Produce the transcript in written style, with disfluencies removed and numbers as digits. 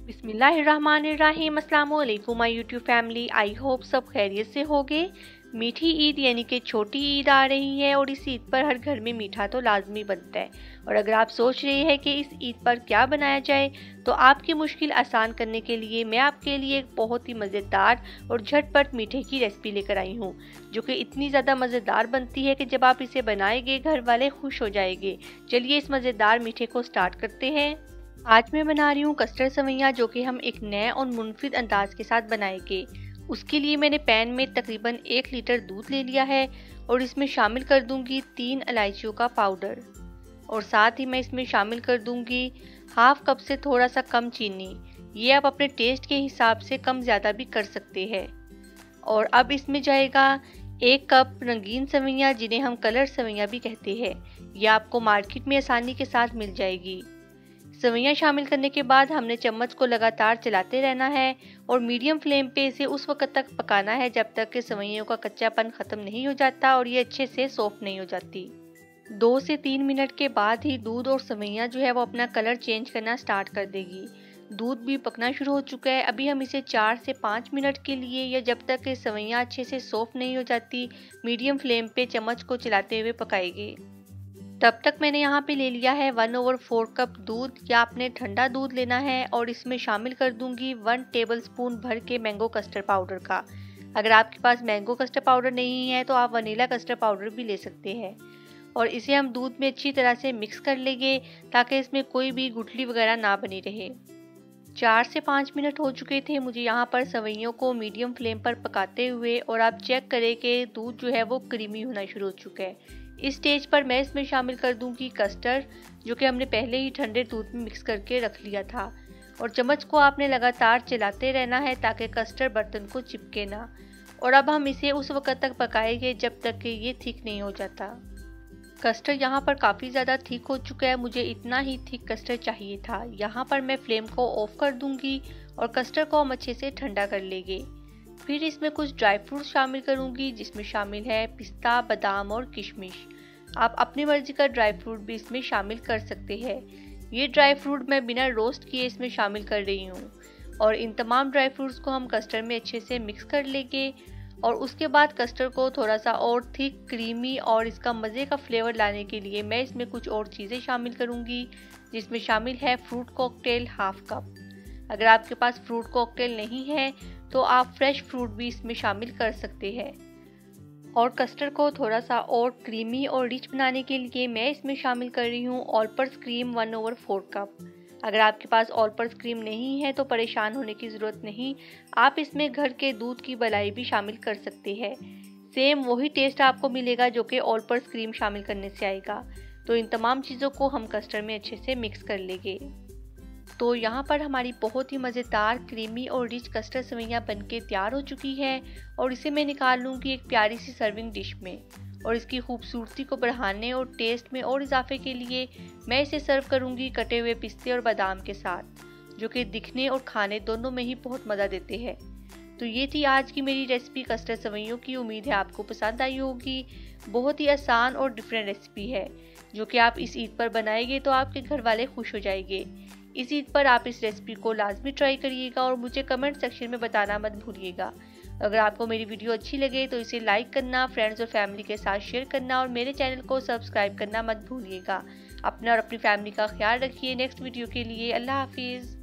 बिस्मिल्लाहिर्रहमानिर्रहीम। अस्सलाम वालेकुम my YouTube family. I hope सब खैरियत से होगे। मीठी ईद यानी कि छोटी ईद आ रही है और इस ईद पर हर घर में मीठा तो लाजमी बनता है। और अगर आप सोच रहे हैं कि इस ईद पर क्या बनाया जाए तो आपकी मुश्किल आसान करने के लिए मैं आपके लिए एक बहुत ही मज़ेदार और झटपट मीठे की रेसिपी लेकर आई हूँ, जो कि इतनी ज़्यादा मज़ेदार बनती है कि जब आप इसे बनाएंगे घर वाले खुश हो जाएंगे। चलिए इस मज़ेदार मीठे को स्टार्ट करते हैं। आज मैं बना रही हूँ कस्टर्ड सेवइयाँ, जो कि हम एक नए और मुनफिद अंदाज के साथ बनाएंगे। उसके लिए मैंने पैन में तकरीबन 1 लीटर दूध ले लिया है और इसमें शामिल कर दूंगी 3 इलायचियों का पाउडर और साथ ही मैं इसमें शामिल कर दूंगी हाफ कप से थोड़ा सा कम चीनी। ये आप अपने टेस्ट के हिसाब से कम ज़्यादा भी कर सकते हैं। और अब इसमें जाएगा 1 कप रंगीन सेवइयाँ, जिन्हें हम कलर सेवइयाँ भी कहते हैं। यह आपको मार्केट में आसानी के साथ मिल जाएगी। सेवइयाँ शामिल करने के बाद हमने चम्मच को लगातार चलाते रहना है और मीडियम फ्लेम पे इसे उस वक्त तक पकाना है जब तक कि सेवइयों का कच्चापन ख़त्म नहीं हो जाता और ये अच्छे से सॉफ्ट नहीं हो जाती। 2 से 3 मिनट के बाद ही दूध और सेवइयाँ जो है वो अपना कलर चेंज करना स्टार्ट कर देगी। दूध भी पकना शुरू हो चुका है। अभी हम इसे 4 से 5 मिनट के लिए या जब तक कि सेवइयाँ अच्छे से सॉफ्ट नहीं हो जाती मीडियम फ्लेम पे चम्मच को चलाते हुए पकाएंगे। तब तक मैंने यहाँ पे ले लिया है 1/4 कप दूध, या आपने ठंडा दूध लेना है, और इसमें शामिल कर दूंगी 1 टेबलस्पून भर के मैंगो कस्टर्ड पाउडर का। अगर आपके पास मैंगो कस्टर्ड पाउडर नहीं है तो आप वनीला कस्टर्ड पाउडर भी ले सकते हैं। और इसे हम दूध में अच्छी तरह से मिक्स कर लेंगे ताकि इसमें कोई भी गुठली वगैरह ना बनी रहे। 4 से 5 मिनट हो चुके थे मुझे यहाँ पर सेवइयों को मीडियम फ्लेम पर पकाते हुए, और आप चेक करें कि दूध जो है वो क्रीमी होना शुरू हो चुका है। इस स्टेज पर मैं इसमें शामिल कर दूंगी कस्टर्ड, जो कि हमने पहले ही ठंडे दूध में मिक्स करके रख लिया था। और चम्मच को आपने लगातार चलाते रहना है ताकि कस्टर्ड बर्तन को चिपके ना। और अब हम इसे उस वक्त तक पकाएंगे जब तक कि ये थिक नहीं हो जाता। कस्टर्ड यहाँ पर काफ़ी ज़्यादा थिक हो चुका है, मुझे इतना ही थिक कस्टर्ड चाहिए था। यहाँ पर मैं फ्लेम को ऑफ कर दूंगी और कस्टर्ड को हम अच्छे से ठंडा कर लेंगे। फिर इसमें कुछ ड्राई फ्रूट शामिल करूंगी, जिसमें शामिल है पिस्ता, बादाम और किशमिश। आप अपनी मर्जी का ड्राई फ्रूट भी इसमें शामिल कर सकते हैं। ये ड्राई फ्रूट मैं बिना रोस्ट किए इसमें शामिल कर रही हूँ। और इन तमाम ड्राई फ्रूट्स को हम कस्टर्ड में अच्छे से मिक्स कर लेंगे। और उसके बाद कस्टर्ड को थोड़ा सा और थिक, क्रीमी और इसका मज़े का फ्लेवर लाने के लिए मैं इसमें कुछ और चीज़ें शामिल करूँगी, जिसमें शामिल है फ्रूट कॉकटेल हाफ कप। अगर आपके पास फ्रूट कॉकटेल नहीं है तो आप फ्रेश फ्रूट भी इसमें शामिल कर सकते हैं। और कस्टर्ड को थोड़ा सा और क्रीमी और रिच बनाने के लिए मैं इसमें शामिल कर रही हूँ ऑल पर्पस क्रीम 1/4 कप। अगर आपके पास ऑल पर्पस क्रीम नहीं है तो परेशान होने की ज़रूरत नहीं, आप इसमें घर के दूध की मलाई भी शामिल कर सकते हैं। सेम वही टेस्ट आपको मिलेगा जो कि ऑल पर्पस क्रीम शामिल करने से आएगा। तो इन तमाम चीज़ों को हम कस्टर्ड में अच्छे से मिक्स कर लेंगे। तो यहाँ पर हमारी बहुत ही मज़ेदार, क्रीमी और रिच कस्टर्ड सेवइयाँ बनके तैयार हो चुकी है। और इसे मैं निकाल लूँगी एक प्यारी सी सर्विंग डिश में। और इसकी खूबसूरती को बढ़ाने और टेस्ट में और इजाफे के लिए मैं इसे सर्व करूँगी कटे हुए पिस्ते और बादाम के साथ, जो कि दिखने और खाने दोनों में ही बहुत मज़ा देते हैं। तो ये थी आज की मेरी रेसिपी कस्टर्ड सेवइयों की। उम्मीद है आपको पसंद आई होगी। बहुत ही आसान और डिफरेंट रेसिपी है, जो कि आप इस ईद पर बनाएंगे तो आपके घर वाले खुश हो जाएंगे। इस ईद पर आप इस रेसिपी को लाजमी ट्राई करिएगा और मुझे कमेंट सेक्शन में बताना मत भूलिएगा। अगर आपको मेरी वीडियो अच्छी लगे तो इसे लाइक करना, फ्रेंड्स और फैमिली के साथ शेयर करना और मेरे चैनल को सब्सक्राइब करना मत भूलिएगा। अपना और अपनी फैमिली का ख्याल रखिए। नेक्स्ट वीडियो के लिए अल्लाह हाफिज़।